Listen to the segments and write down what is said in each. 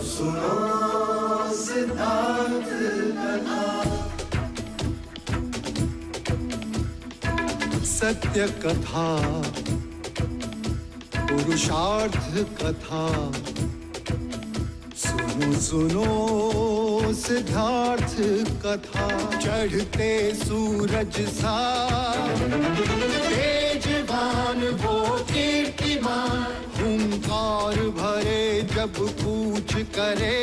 सुनो सिद्धार्थ कथा। सत्य कथा, पुरुषार्थ कथा, सुनो सुनो सिद्धार्थ कथा। चढ़ते सूरज सा तेजवान वो कीर्तिमान, हुंकार भरे जब कूच करे,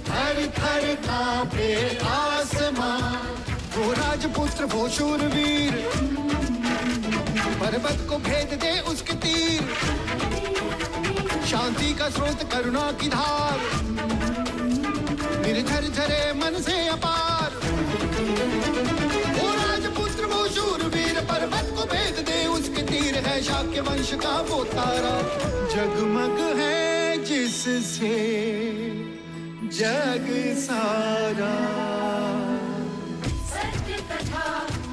थर थर कांपे आसमान। वो राजपुत्र वो शूरवीर, पर्वत को भेद दे उसके तीर, शांति का स्रोत करुणा की धार, निर्झर झरे मन से अपार। वो राजपुत्र वो शूरवीर, पर्वत को भेद दे उसके तीर, है शाक्य वंश का वो तारा, जगमग है जिससे जग सारा। सत्य कथा,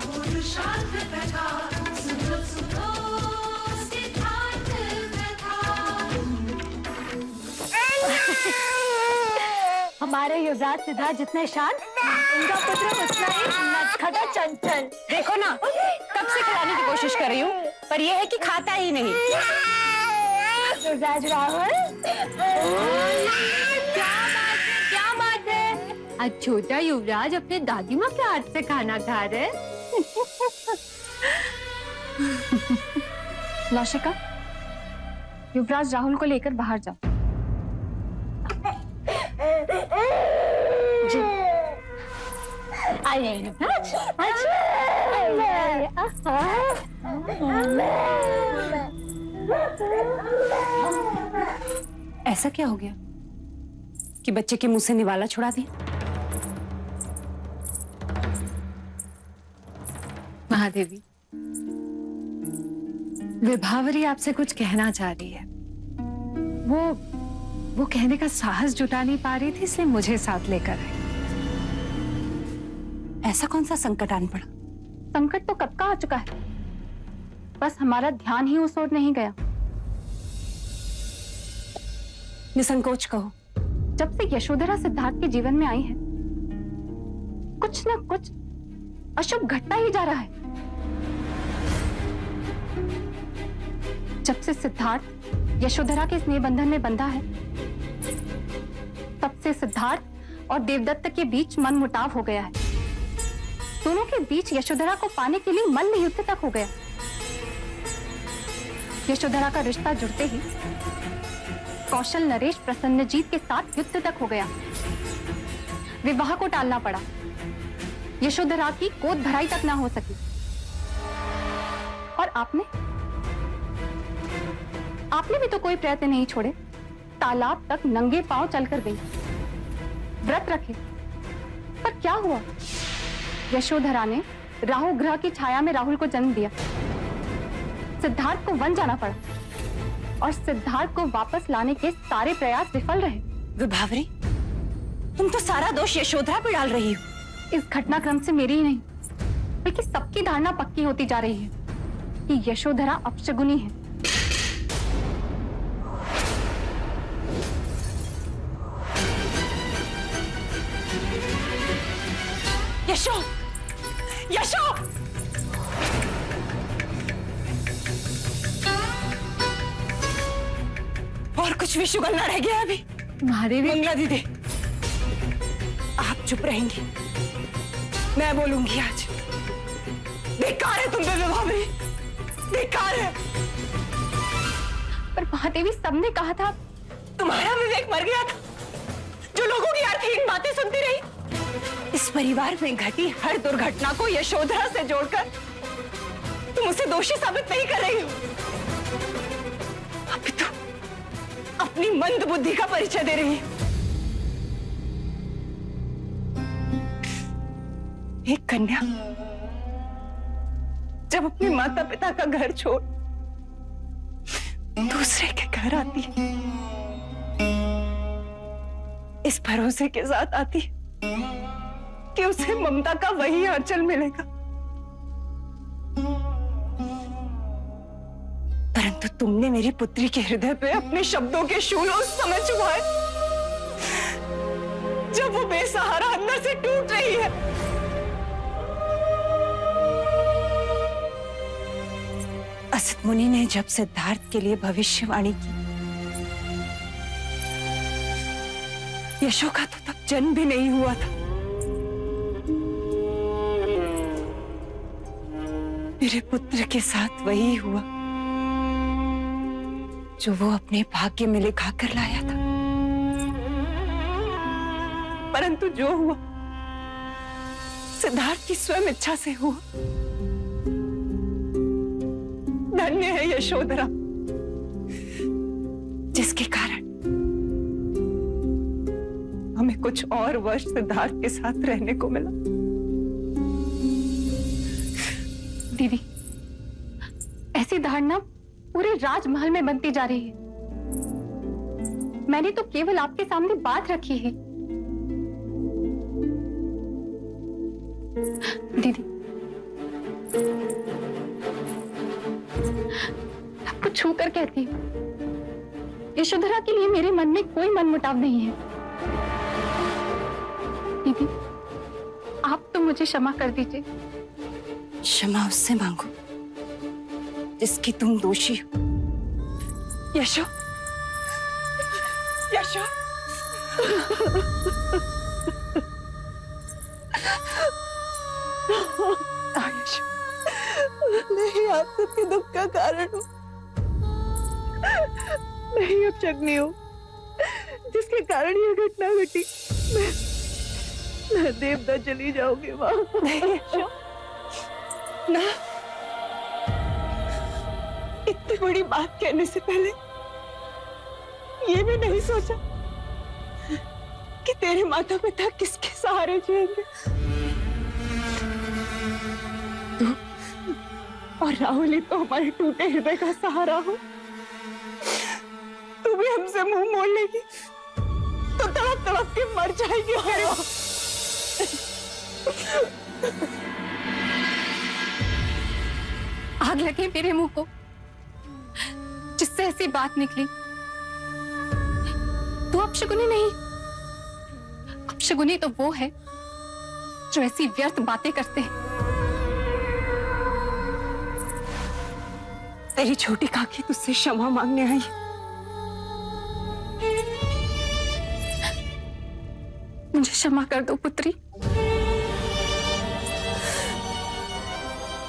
पुरुषार्थ कथा, सुनो सुनो सिद्धार्थ कथा। हमारे युवराज सिद्धार्थ जितने शांत, उनका पुत्र उतना ही नटखटा चंचल। देखो ना, कब से खिलाने की कोशिश कर रही हूँ, पर यह है कि खाता ही नहीं। युवराज राहुल, क्या बात है? आज छोटा युवराज अपने दादी माँ के हाथ से खाना खा रहे। लौशिका, युवराज राहुल को लेकर बाहर जाओ। जी। आइए युवराज, ऐसा क्या हो गया कि बच्चे के मुंह से निवाला छुड़ा दिया? महादेवी, विभावरी आपसे कुछ कहना चाह रही है। वो कहने का साहस जुटा नहीं पा रही थी, इसलिए मुझे साथ लेकर आई। ऐसा कौन सा संकट आन पड़ा? संकट तो कब का आ चुका है, बस हमारा ध्यान ही उस ओर नहीं गया। निसंकोच कहो। जब से यशोधरा सिद्धार्थ के जीवन में आई है, कुछ न कुछ अशुभ घटता ही जा रहा है। जब से सिद्धार्थ यशोधरा के स्नेह बंधन में बंधा है, तब से सिद्धार्थ और देवदत्त के बीच मनमुटाव हो गया है। दोनों के बीच यशोधरा को पाने के लिए मल्ल युद्ध तक हो गया। यशोधरा का रिश्ता जुड़ते ही कौशल नरेश प्रसन्नजीत के साथ युद्ध तक हो गया। विवाह को टालना पड़ा, यशोधरा की गोद भराई तक ना हो सकी। और आपने भी तो कोई प्रयत्न नहीं छोड़े। तालाब तक नंगे पांव चलकर गई, व्रत रखे, पर क्या हुआ? यशोधरा ने राहु ग्रह की छाया में राहुल को जन्म दिया। सिद्धार्थ को वन जाना पड़ा और सिद्धार्थ को वापस लाने के सारे प्रयास विफल रहे। विभावरी, तुम तो सारा दोष यशोधरा पर डाल रही हो। इस घटनाक्रम से मेरी ही नहीं, बल्कि सबकी धारणा पक्की होती जा रही है कि यशोधरा अपशगुनी है। यशो, यशो! और कुछ भी शुगल ना रह गया अभी। महादेवी, मंगला दीदी, आप चुप रहेंगी, मैं बोलूंगी आज। बेकार है तुम पे विभावरी, बेकार है। पर महादेवी, सबने कहा था। तुम्हारा विवेक मर गया था, जो लोगों की अर्थहीन बातें सुनती रही। इस परिवार में घटी हर दुर्घटना को यशोधरा से जोड़कर तुम उसे दोषी साबित नहीं कर रही हो। अभी तो अपनी मंद बुद्धि का परिचय दे रही है। एक कन्या जब अपने माता पिता का घर छोड़ दूसरे के घर आती है, इस भरोसे के साथ आती है कि उसे ममता का वही आंचल मिलेगा, परंतु तुमने मेरी पुत्री के हृदय पे अपने शब्दों के शूल उस समय चुभाए से टूट रही है। असित मुनि ने जब सिद्धार्थ के लिए भविष्यवाणी की, यशो का तो तब जन्म भी नहीं हुआ था। मेरे पुत्र के साथ वही हुआ जो वो अपने भाग्य में लिखा कर लाया था। परंतु जो हुआ सिद्धार्थ की स्वयं इच्छा से हुआ। धन्य है यशोधरा, जिसके कारण हमें कुछ और वर्ष सिद्धार्थ के साथ रहने को मिला। दीदी, ऐसी धारणा पूरे राजमहल में बनती जा रही है। मैंने तो केवल आपके सामने बात रखी है। दीदी, आपको छू कर कहती हूँ, यशोधरा के लिए मेरे मन में कोई मनमुटाव नहीं है। दीदी, आप तो मुझे क्षमा कर दीजिए। क्षमा उससे मांगो जिसकी तुम दोषी हो। यशो, यशो, यशो, नहीं आप सबके दुख का कारण हो। नहीं अब शग्नी हो जिसके कारण यह घटना घटी। मैं देवता चली जाऊंगी माँ। नहीं यशो, ना, इतनी बड़ी बात कहने से पहले ये भी नहीं सोचा कि तेरे माता पिता किसके सहारे जिएंगे। तू और राहुल ही तो हमारे टूटे हृदय का सहारा हो। तू भी हमसे मुंह मोड़ लेगी तो तड़प तड़प के मर जाएगी। आग लगे मेरे मुंह को जिससे ऐसी बात निकली। तू अपशकुनी नहीं, अपशकुनी तो वो है जो ऐसी व्यर्थ बातें करते हैं। तेरी छोटी काकी तुझसे क्षमा मांगने आई। मुझे क्षमा कर दो पुत्री।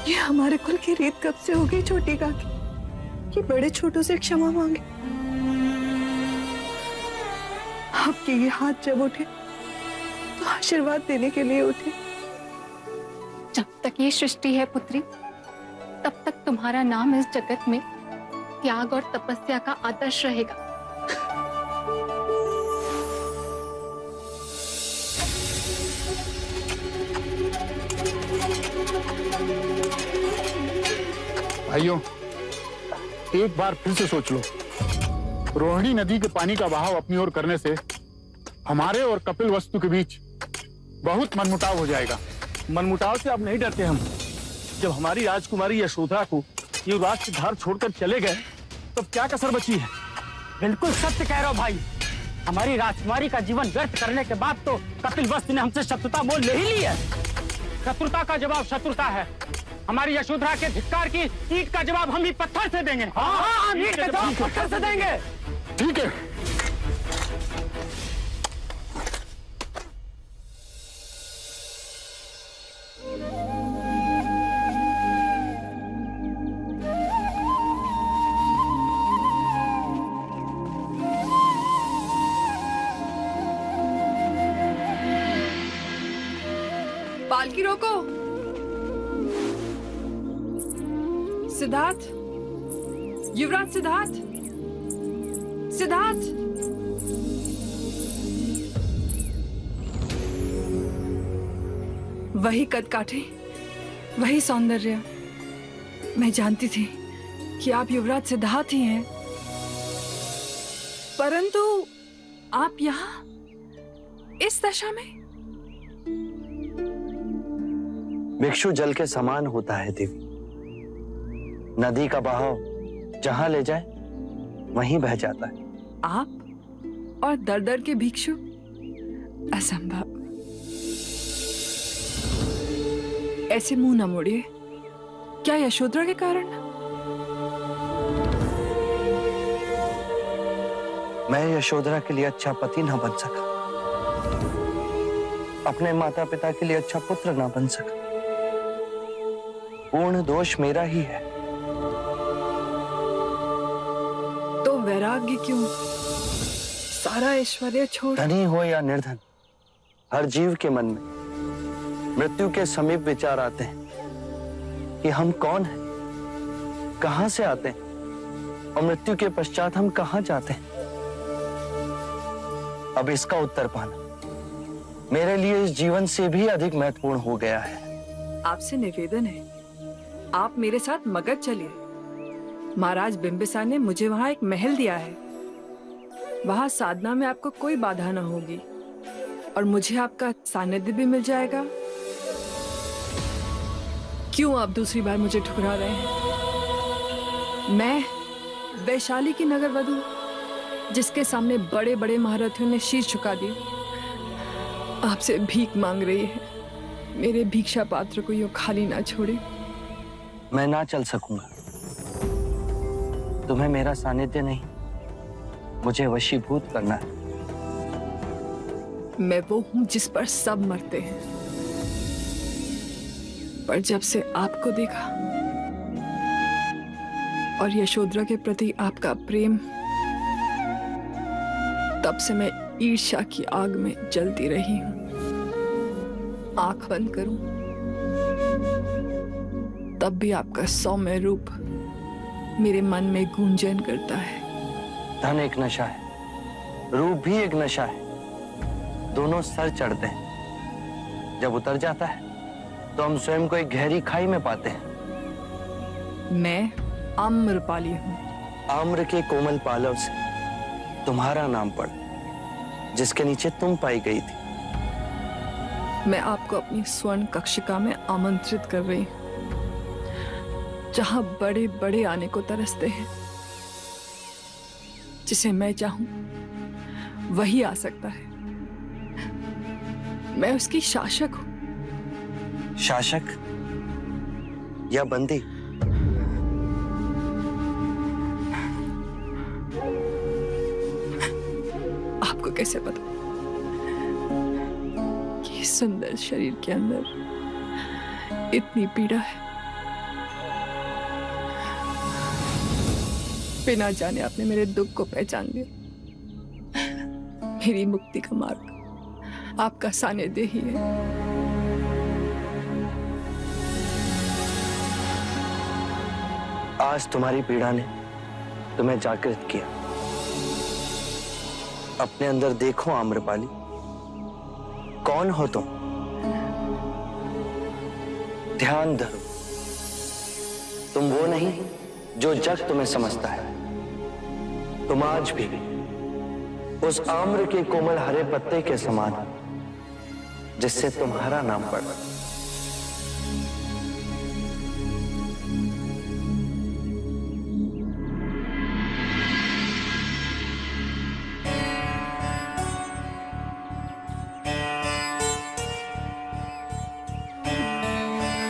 ये हमारे कुल की रीत कब से हो गई छोटी काकी कि बड़े छोटों से क्षमा मांगे। आपके ये हाथ जब उठे तो आशीर्वाद देने के लिए उठे। जब तक ये सृष्टि है पुत्री, तब तक तुम्हारा नाम इस जगत में त्याग और तपस्या का आदर्श रहेगा। भाइयों, एक बार फिर से सोच लो, रोहिणी नदी के पानी का बहाव अपनी ओर करने से हमारे और कपिल वस्तु के बीच बहुत मनमुटाव हो जाएगा। मनमुटाव से अब नहीं डरते हम। जब हमारी राजकुमारी यशोधरा को युवराज सिद्धार्थ छोड़कर चले गए तो क्या कसर बची है? बिल्कुल सत्य कह रहे हो भाई। हमारी राजकुमारी का जीवन व्यर्थ करने के बाद तो कपिल वस्तु ने हमसे शत्रुता मोल ले ही ली है। शत्रुता का जवाब शत्रुता है। हमारी यशोधरा के धिक्कार की ईंट का जवाब हम ही पत्थर से देंगे। हाँ, ईंट का जवाब पत्थर से देंगे। ठीक है। पालकी रोको। सिद्धार्थ, युवराज सिद्धार्थ, सिद्धार्थ। वही कद काठे, वही सौंदर्य। मैं जानती थी कि आप युवराज सिद्धार्थ ही हैं, परंतु आप यहाँ इस दशा में। भिक्षु जल के समान होता है देवी। नदी का बहाव जहां ले जाए वहीं बह जाता है। आप और दर दर के भिक्षु, असंभव। ऐसे मुंह न मोड़िए। क्या यशोधरा के कारण? मैं यशोधरा के लिए अच्छा पति ना बन सका, अपने माता पिता के लिए अच्छा पुत्र ना बन सका। पूर्ण दोष मेरा ही है। तो वैराग्य क्यों? सारा ऐश्वर्य छोड़। धनी हो या निर्धन, हर जीव के मन में मृत्यु के समीप विचार आते हैं कि हम कौन हैं, कहां से आते हैं और मृत्यु के पश्चात हम कहां जाते हैं। अब इसका उत्तर पाना मेरे लिए इस जीवन से भी अधिक महत्वपूर्ण हो गया है। आपसे निवेदन है, आप मेरे साथ मगध चलिए। महाराज बिंबिसार ने मुझे वहां एक महल दिया है। वहां साधना में आपको कोई बाधा न होगी और मुझे आपका सानिध्य भी मिल जाएगा। क्यों आप दूसरी बार मुझे ठुकरा रहे हैं? मैं वैशाली की नगर वधू, जिसके सामने बड़े बड़े महारथियों ने शीश झुका दिए, आपसे भीख मांग रही है। मेरे भिक्षा पात्र को यूं खाली ना छोड़े। मैं ना चल सकूंगा। तुम्हें मेरा सानिध्य नहीं, मुझे वशीभूत करना है। मैं वो हूं जिस पर सब मरते हैं, पर जब से आपको देखा और यशोधरा के प्रति आपका प्रेम, तब से मैं ईर्ष्या की आग में जलती रही हूं। आंख बंद करूं तब भी आपका सौम्य रूप मेरे मन में गूंजन करता है। धन एक नशा है, रूप भी एक नशा है। दोनों सर चढ़ते हैं, जब उतर जाता है तो हम स्वयं को एक गहरी खाई में पाते हैं। मैं आम्रपाली हूं। आम्र के कोमल पालव से तुम्हारा नाम पड़ा, जिसके नीचे तुम पाई गई थी। मैं आपको अपनी स्वर्ण कक्षिका में आमंत्रित कर रही हूं, जहां बड़े बड़े आने को तरसते हैं। जिसे मैं चाहूं वही आ सकता है। मैं उसकी शासक हूं। शासक या बंदी? आपको कैसे पता कि इस सुंदर शरीर के अंदर इतनी पीड़ा है? बिना जाने आपने मेरे दुख को पहचान लिया। मेरी मुक्ति का मार्ग आपका सानिध्य ही है। आज तुम्हारी पीड़ा ने तुम्हें जागृत किया। अपने अंदर देखो आम्रपाली, कौन हो तुम? ध्यान धरो, तुम वो नहीं जो जग तुम्हें समझता है। तुम आज भी उस आम्र के कोमल हरे पत्ते के समान, जिससे तुम्हारा नाम पड़ा।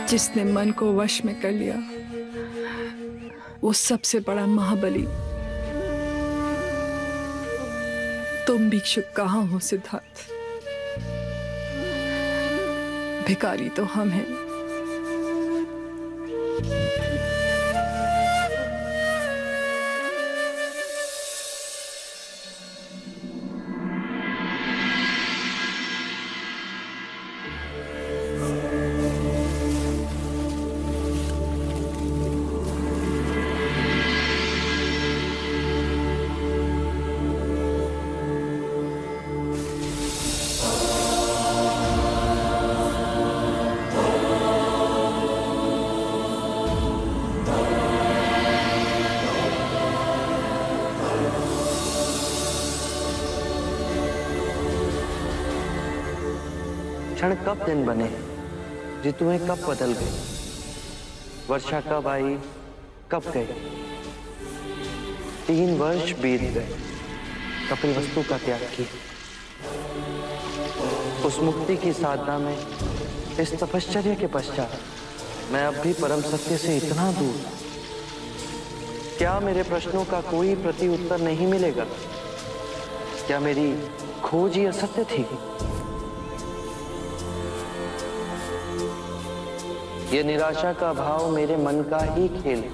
जिसने मन को वश में कर लिया, वो सबसे बड़ा महाबली। तुम भिक्षुक कहाँ हो सिद्धार्थ? भिखारी तो हम हैं। क्षण कब दिन बने, ऋतुएं कब बदल गई, वर्षा कब आई, कब गई। 3 वर्ष बीत गए कपिलवस्तु का त्याग किया। उस मुक्ति की साधना में इस तपश्चर्या के पश्चात मैं अब भी परम सत्य से इतना दूर, क्या मेरे प्रश्नों का कोई प्रति उत्तर नहीं मिलेगा? क्या मेरी खोज ही असत्य थी? ये निराशा का भाव मेरे मन का ही खेल है।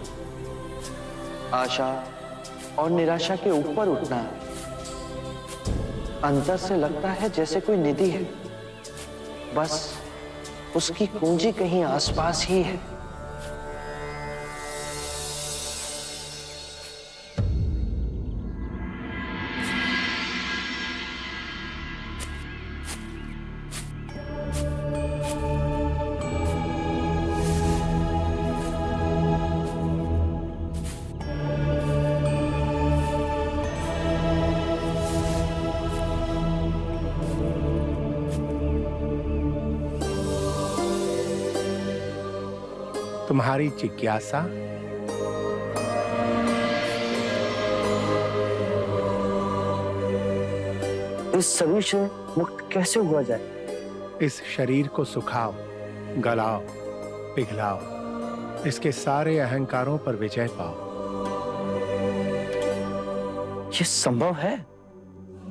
आशा और निराशा के ऊपर उठना है। अंतर से लगता है जैसे कोई निधि है, बस उसकी कुंजी कहीं आसपास ही है। तुम्हारी जिज्ञासा इस शरीर से मुक्त कैसे हुआ जाए? इस शरीर को सुखाओ, गलाओ, पिघलाओ, इसके सारे अहंकारों पर विजय पाओ। ये संभव है?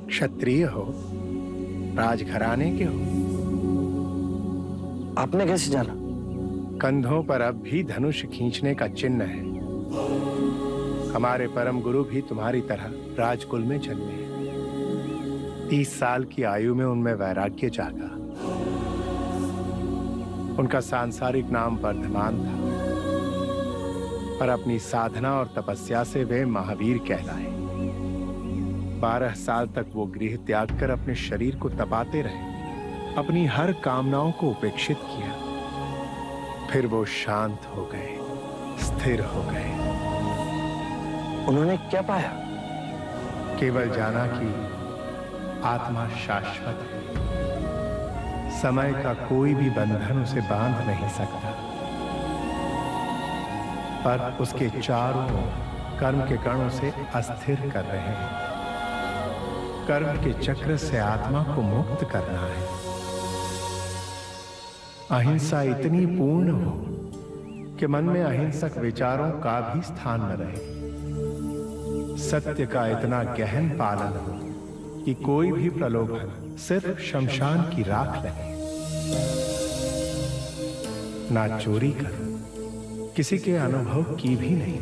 क्षत्रिय हो, राजघराने के हो। आपने कैसे जाना? कंधों पर अब भी धनुष खींचने का चिन्ह है। हमारे परम गुरु भी तुम्हारी तरह राजकुल में जन्मे हैं। 30 साल की आयु में उनमें वैराग्य जागा। उनका सांसारिक नाम वर्धमान था, पर अपनी साधना और तपस्या से वे महावीर कहलाए। 12 साल तक वो गृह त्याग कर अपने शरीर को तपाते रहे, अपनी हर कामनाओं को उपेक्षित किया। फिर वो शांत हो गए, स्थिर हो गए। उन्होंने क्या पाया? केवल जाना कि आत्मा शाश्वत है, समय का कोई भी बंधन उसे बांध नहीं सकता। पर उसके चारों ओर कर्म के गण उसे अस्थिर कर रहे हैं। कर्म के चक्र से आत्मा को मुक्त करना है। अहिंसा इतनी पूर्ण हो कि मन में अहिंसक विचारों का भी स्थान न रहे। सत्य का इतना गहन पालन हो कि कोई भी प्रलोभन सिर्फ शमशान की राख लगे। ना चोरी कर, किसी के अनुभव की भी नहीं,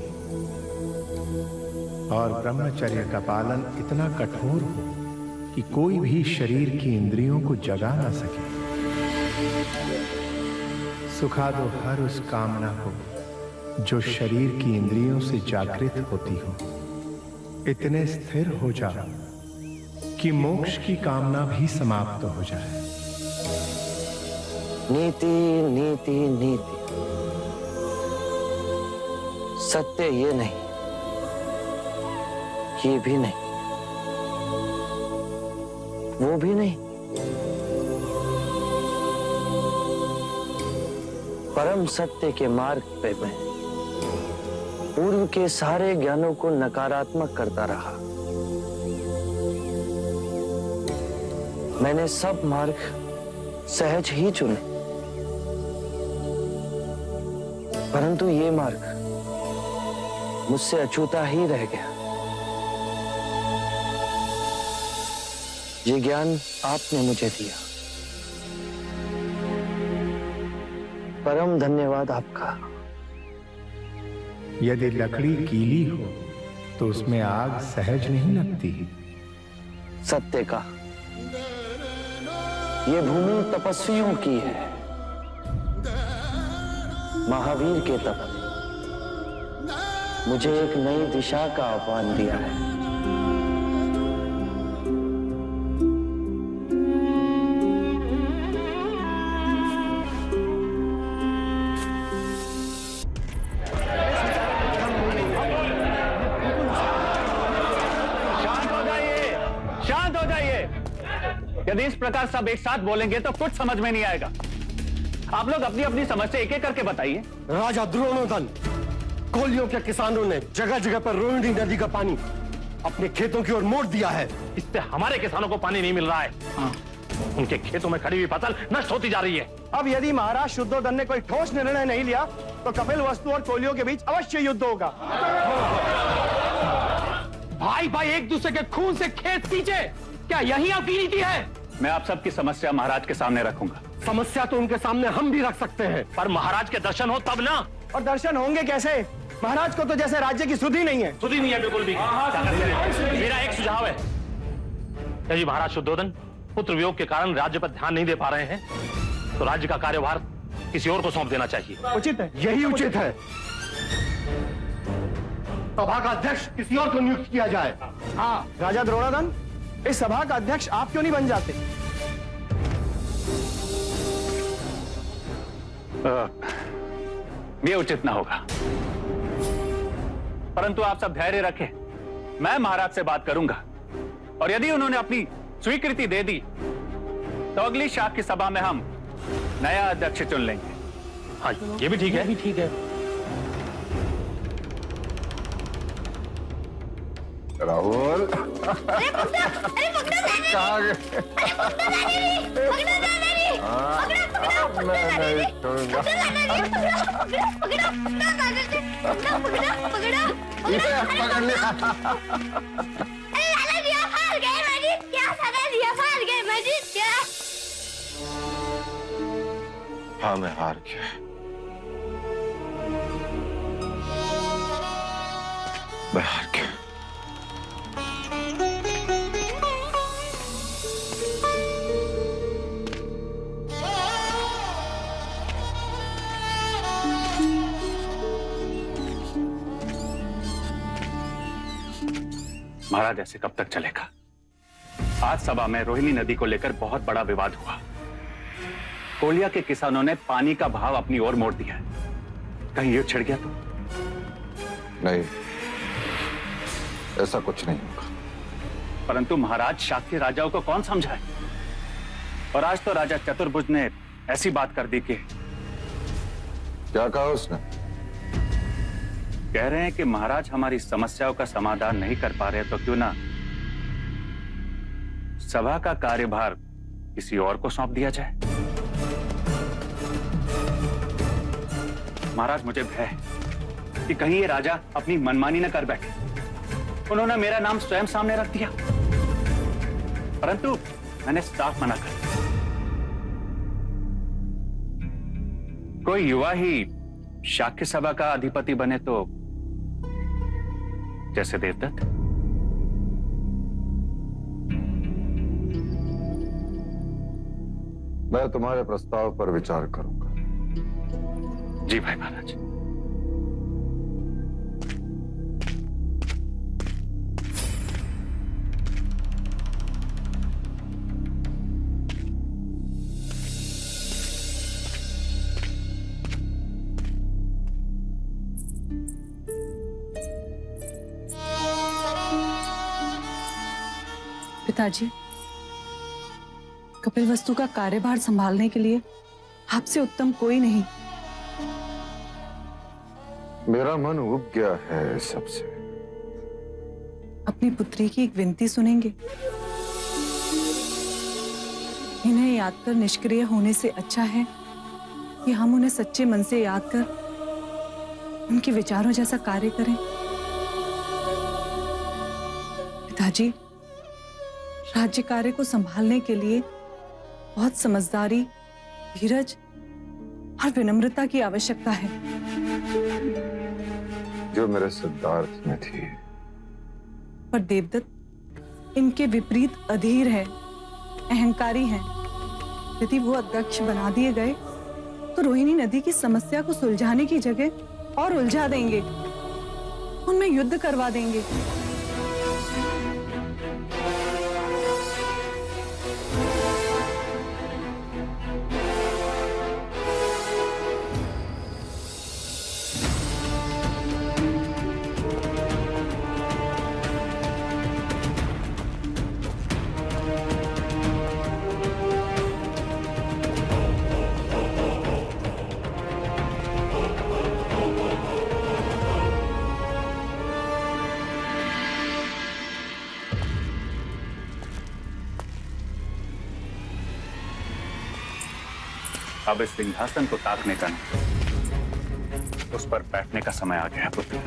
और ब्रह्मचर्य का पालन इतना कठोर हो कि कोई भी शरीर की इंद्रियों को जगा ना सके। सुखा दो हर उस कामना को जो शरीर की इंद्रियों से जागृत होती हो। इतने स्थिर हो जाओ कि मोक्ष की कामना भी समाप्त हो जाए। नीति नीति नीति। सत्य ये नहीं, ये भी नहीं, वो भी नहीं। परम सत्य के मार्ग पे मैं पूर्व के सारे ज्ञानों को नकारात्मक करता रहा। मैंने सब मार्ग सहज ही चुने, परंतु ये मार्ग मुझसे अछूता ही रह गया। ये ज्ञान आपने मुझे दिया, परम धन्यवाद आपका। यदि लकड़ी गीली हो तो उसमें आग सहज नहीं लगती। सत्य का ये भूमि तपस्वियों की है। महावीर के तप ने मुझे एक नई दिशा का आह्वान दिया है। यदि इस प्रकार सब एक साथ बोलेंगे तो कुछ समझ में नहीं आएगा। आप लोग अपनी अपनी समस्या एक एक करके बताइए। राजा द्रोणोदन, कोलियों के किसानों ने जगह जगह पर रोहिणी नदी का पानी अपने खेतों की ओर मोड़ दिया है। इससे हमारे किसानों को पानी नहीं मिल रहा है। उनके खेतों में खड़ी हुई फसल नष्ट होती जा रही है। अब यदि महाराज शुद्धोधन ने कोई ठोस निर्णय नहीं लिया तो कपिल वस्तु और कोलियों के बीच अवश्य युद्ध होगा। भाई भाई एक दूसरे के खून से खेत सींचे, क्या यही आपकी नीति है? मैं आप सबकी समस्या महाराज के सामने रखूंगा। समस्या तो उनके सामने हम भी रख सकते हैं, पर महाराज के दर्शन हो तब ना। और दर्शन होंगे कैसे? महाराज को तो जैसे राज्य की सुधि नहीं है। सुधि नहीं है बिल्कुल भी। मेरा एक सुझाव है, यदि महाराज शुद्धोधन पुत्र वियोग के कारण राज्य पर ध्यान नहीं दे पा रहे हैं तो राज्य का कार्यभार किसी और को सौंप देना चाहिए। उचित है, यही उचित है। सभा का अध्यक्ष किसी और को नियुक्त किया जाए। हाँ राजा द्रोणादन, इस सभा का अध्यक्ष आप क्यों नहीं बन जाते? ये उचित ना होगा, परंतु आप सब धैर्य रखें, मैं महाराज से बात करूंगा और यदि उन्होंने अपनी स्वीकृति दे दी तो अगली शाख की सभा में हम नया अध्यक्ष चुन लेंगे। हाँ ये भी ठीक है। ठीक है। राहुल कहाँ गए? मैं नहीं छोड़ूंगा। पकड़ लिया। हाँ मैं हार गया। मैं हार गया। महाराज ऐसे कब तक चलेगा? आज सभा में रोहिणी नदी को लेकर बहुत बड़ा विवाद हुआ। कोलिया के किसानों ने पानी का भाव अपनी ओर मोड़ दिया। कहीं युद्ध छिड़ गया तो? नहीं, ऐसा कुछ नहीं होगा। परंतु महाराज शाक्य राजाओं को कौन समझाए? और आज तो राजा चतुर्भुज ने ऐसी बात कर दी कि क्या कहा उसने? कह रहे हैं कि महाराज हमारी समस्याओं का समाधान नहीं कर पा रहे तो क्यों ना सभा का कार्यभार किसी और को सौंप दिया जाए। महाराज मुझे भय है कि कहीं ये राजा अपनी मनमानी न कर बैठे। उन्होंने मेरा नाम स्वयं सामने रख दिया, परंतु मैंने साफ मना कर दिया। कोई युवा ही शाक्य सभा का अधिपति बने तो, जैसे देवदत्त। मैं तुम्हारे प्रस्ताव पर विचार करूंगा। जी भाई महाराज। पिताजी, कपिल वस्तु का कार्यभार संभालने के लिए आपसे उत्तम कोई नहीं। मेरा मन उब गया है सबसे। अपनी पुत्री की एक विनती सुनेंगे? इन्हें याद कर निष्क्रिय होने से अच्छा है कि हम उन्हें सच्चे मन से याद कर उनके विचारों जैसा कार्य करें। पिताजी, राज्य कार्य को संभालने के लिए बहुत समझदारी, धीरज और विनम्रता की आवश्यकता है, जो मेरे सिद्धार्थ में थी। पर देवदत्त इनके विपरीत अधीर है, अहंकारी हैं। यदि वो अध्यक्ष बना दिए गए तो रोहिणी नदी की समस्या को सुलझाने की जगह और उलझा देंगे, उनमें युद्ध करवा देंगे। अब इस सिंहासन को ताकने का नहीं, उस पर बैठने का समय आ गया पुत्र।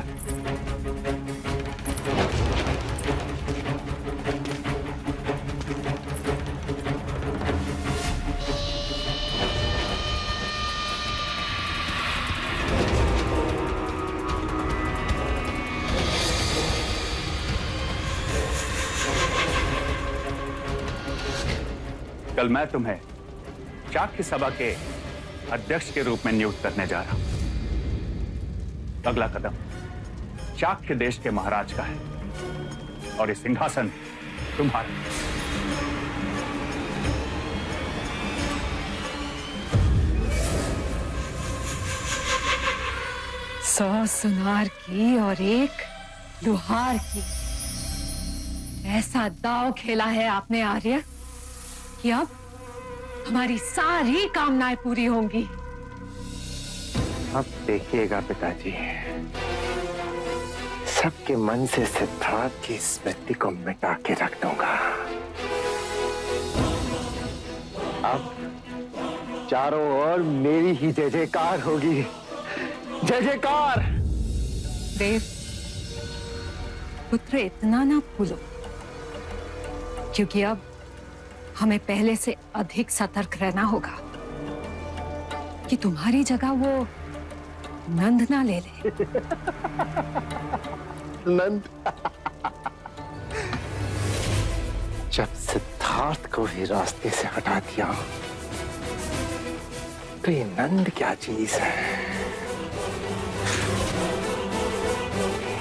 कल मैं तुम्हें चाक्य सभा के अध्यक्ष के रूप में नियुक्त करने जा रहा हूं। अगला कदम चाक्य देश के महाराज का है और ये सिंहासन तुम्हारा। सौ सुनार की और एक लुहार की, ऐसा दांव खेला है आपने आर्य कि अब हमारी सारी कामनाएं पूरी होंगी। अब देखिएगा पिताजी, सबके मन से सिद्धार्थ की स्मृति को मिटा के रख दूंगा। अब चारों ओर मेरी ही जय जयकार होगी, जय जयकार। देव पुत्र, इतना ना भूलो, क्योंकि अब हमें पहले से अधिक सतर्क रहना होगा कि तुम्हारी जगह वो नंद ना ले ले। नंद? जब सिद्धार्थ को भी रास्ते से हटा दिया तो ये नंद क्या चीज है,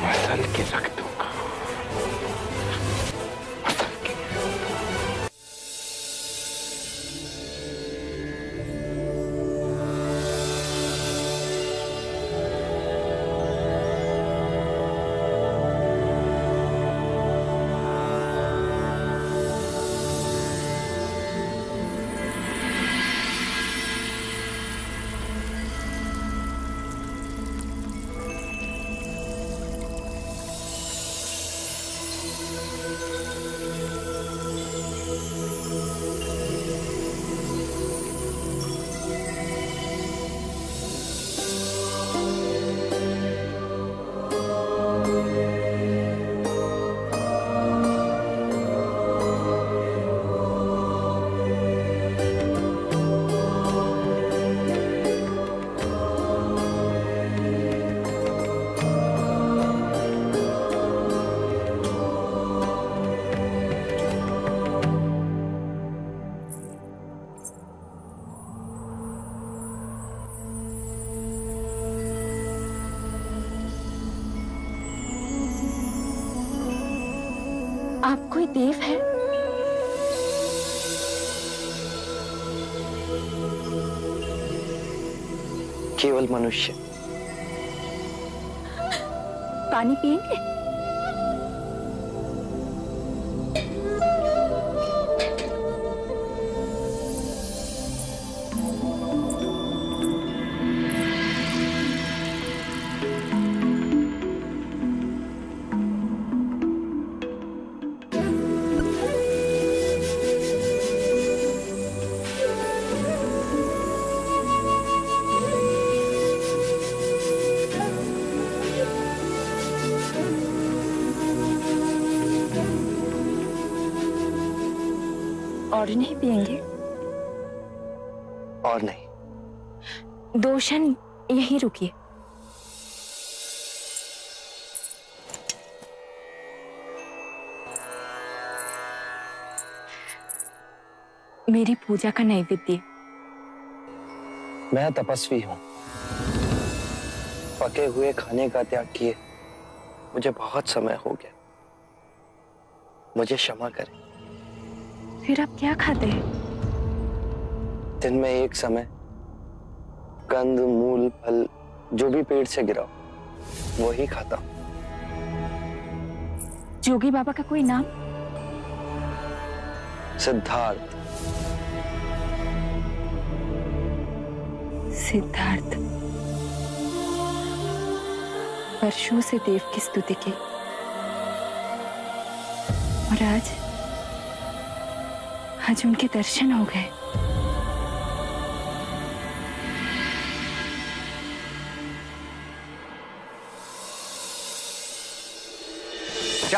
मसल के रख दूंगा। आप कोई देव है? केवल मनुष्य। पानी पिएंगे? और नहीं पिएंगे? और नहीं। दो क्षण यहीं रुकिए। मेरी पूजा का नैवेद्य। मैं तपस्वी हूं, पके हुए खाने का त्याग किए मुझे बहुत समय हो गया, मुझे क्षमा करें। फिर आप क्या खाते हैं? दिन में एक समय कंद मूल फल जो भी पेड़ से गिरा वो ही खाता हूं। जोगी बाबा का कोई नाम? सिद्धार्थ। सिद्धार्थ। वर्षों से देव की स्तुति की और आज उनके दर्शन हो गए।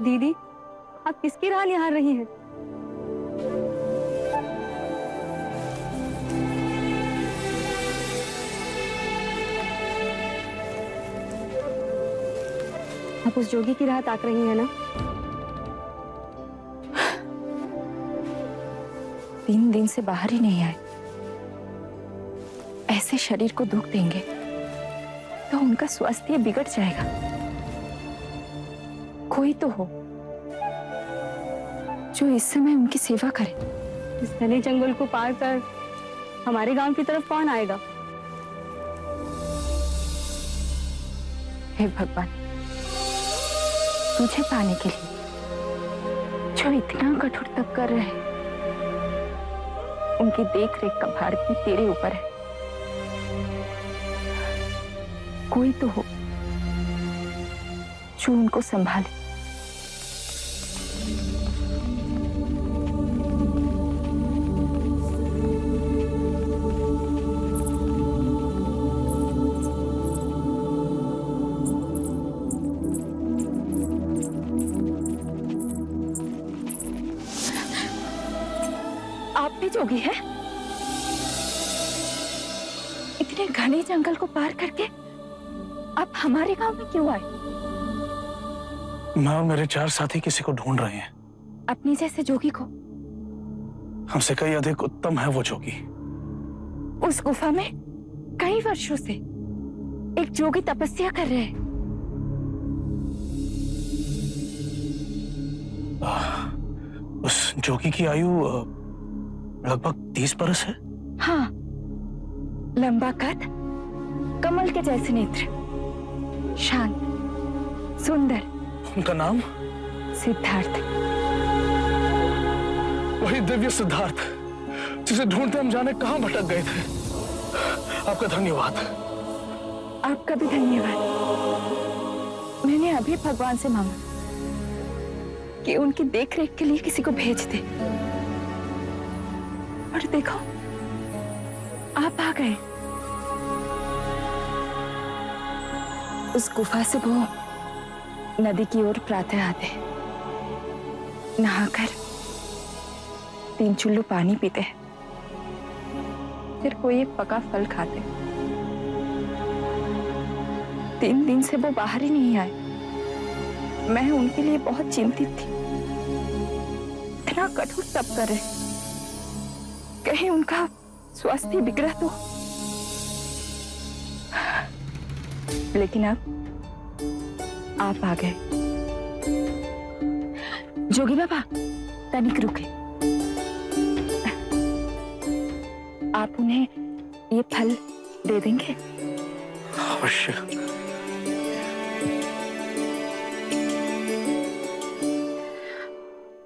दीदी, आप किसकी राह निहार रही हैं? आप उस जोगी की राह ताक रही हैं ना? 3 दिन से बाहर ही नहीं आए। ऐसे शरीर को दुख देंगे तो उनका स्वास्थ्य बिगड़ जाएगा। कोई तो हो जो इस समय उनकी सेवा करे। इस घने जंगल को पार कर हमारे गांव की तरफ कौन आएगा? हे भगवान, तुझे पाने के लिए जो इतना कठोर तप कर रहे हैं, उनकी देख रेख का भार भी तेरे ऊपर है। कोई तो हो जो उनको संभाले। आप भी जोगी है? इतने घने जंगल को पार करके आप हमारे गांव में क्यों आए? मैं और मेरे 4 साथी किसी को ढूंढ रहे हैं। अपनी जैसे जोगी को? हमसे कई अधिक उत्तम है वो जोगी। उस गुफा में कई वर्षों से एक जोगी तपस्या कर रहे हैं। उस जोगी की आयु लगभग 30 बरस है। हाँ, लंबा कद, कमल के जैसे नेत्र, शांत, सुंदर। उनका नाम? सिद्धार्थ। वही दिव्य सिद्धार्थ जिसे ढूंढते हम जाने कहां भटक गए थे। आपका धन्यवाद। आपका भी धन्यवाद। मैंने अभी भगवान से मांगा कि उनकी देखरेख के लिए किसी को भेज दे, और देखो आप आ गए। उस गुफा से वो नदी की ओर प्रातः आते, नहाकर 3 चुल्लू पानी पीते, फिर कोई एक पका फल खाते। 3 दिन से वो बाहर ही नहीं आए। मैं उनके लिए बहुत चिंतित थी। इतना कठोर तप कर रहे, कहीं उनका स्वास्थ्य बिगड़ा तो। लेकिन अब आप आ गए। जोगी बाबा, तनिक रुके। आप उन्हें ये फल दे देंगे? अवश्य।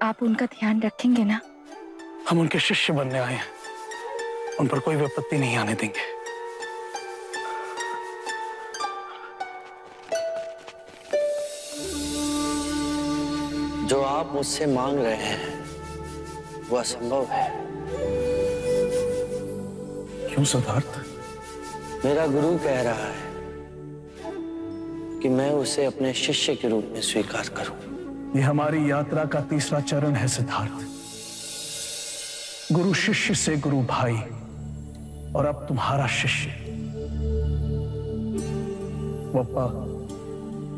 आप उनका ध्यान रखेंगे ना? हम उनके शिष्य बनने आए हैं, उन पर कोई विपत्ति नहीं आने देंगे। जो आप मुझसे मांग रहे हैं वो असंभव है। क्यों सिद्धार्थ? मेरा गुरु कह रहा है कि मैं उसे अपने शिष्य के रूप में स्वीकार करूं। ये हमारी यात्रा का 3रा चरण है सिद्धार्थ। गुरु शिष्य से गुरु भाई, और अब तुम्हारा शिष्य। बप्पा,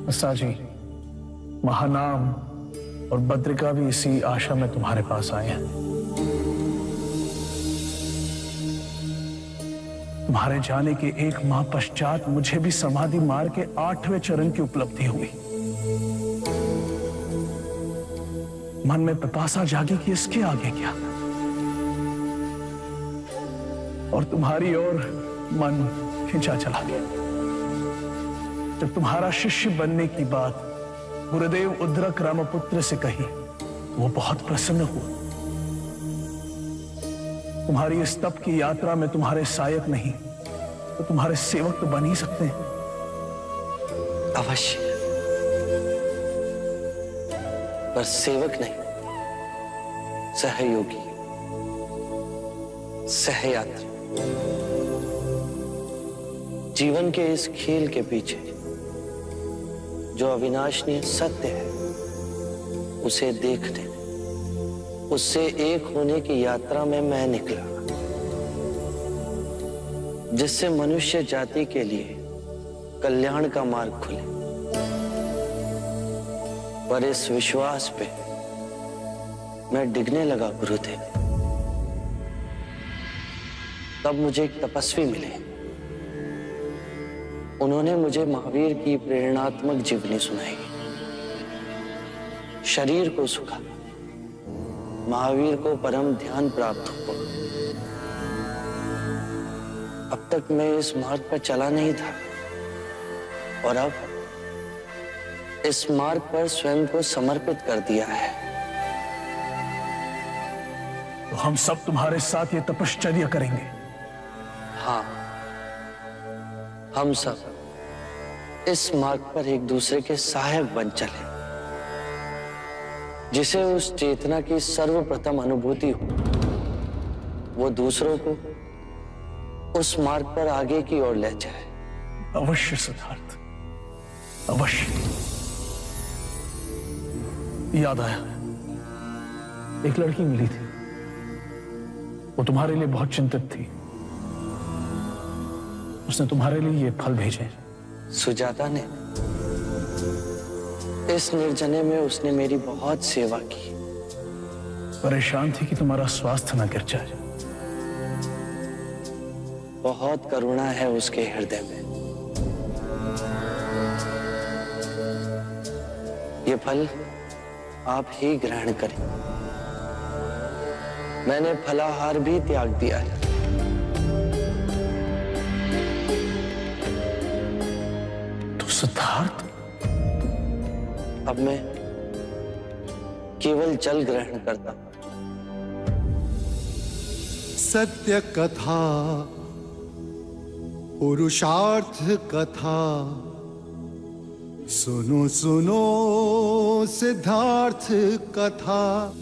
असाजी, महानाम और बद्रिका भी इसी आशा में तुम्हारे पास आए हैं। तुम्हारे जाने के 1 माह पश्चात मुझे भी समाधि मार्ग के 8वें चरण की उपलब्धि हुई। मन में पिपासा जागी कि इसके आगे क्या, और तुम्हारी ओर मन खिंचा चला गया। जब तुम्हारा शिष्य बनने की बात गुरुदेव उद्रक रामपुत्र से कही, वो बहुत प्रसन्न हुआ। तुम्हारी इस तप की यात्रा में तुम्हारे सहायक नहीं तो तुम्हारे सेवक तो बन ही सकते हैं। अवश्य, पर सेवक नहीं, सहयोगी, सहयात्री। जीवन के इस खेल के पीछे जो अविनाशनीय सत्य है उसे देखने, उससे एक होने की यात्रा में मैं निकला, जिससे मनुष्य जाति के लिए कल्याण का मार्ग खुले। पर इस विश्वास पे मैं डिगने लगा गुरुदेव। तब मुझे एक तपस्वी मिले। उन्होंने मुझे महावीर की प्रेरणात्मक जीवनी सुनाई। शरीर को सुखा, महावीर को परम ध्यान प्राप्त हुआ। अब तक मैं इस मार्ग पर चला नहीं था और अब इस मार्ग पर स्वयं को समर्पित कर दिया है। तो हम सब तुम्हारे साथ ये तपश्चर्या करेंगे। हाँ, हम सब इस मार्ग पर एक दूसरे के सहायक बन चले। जिसे उस चेतना की सर्वप्रथम अनुभूति हो, वो दूसरों को उस मार्ग पर आगे की ओर ले जाए। अवश्य सिद्धार्थ, अवश्य। याद आया, एक लड़की मिली थी। वो तुम्हारे लिए बहुत चिंतित थी। उसने तुम्हारे लिए ये फल भेजे। सुजाता ने? इस निर्जने में उसने मेरी बहुत सेवा की। परेशान थी कि तुम्हारा स्वास्थ्य न गिर जाए। बहुत करुणा है उसके हृदय में। ये फल आप ही ग्रहण करें। मैंने फलाहार भी त्याग दिया है। तो सिद्धार्थ, अब मैं केवल जल ग्रहण करता हूं। सत्य कथा, पुरुषार्थ कथा, सुनो सुनो सिद्धार्थ कथा।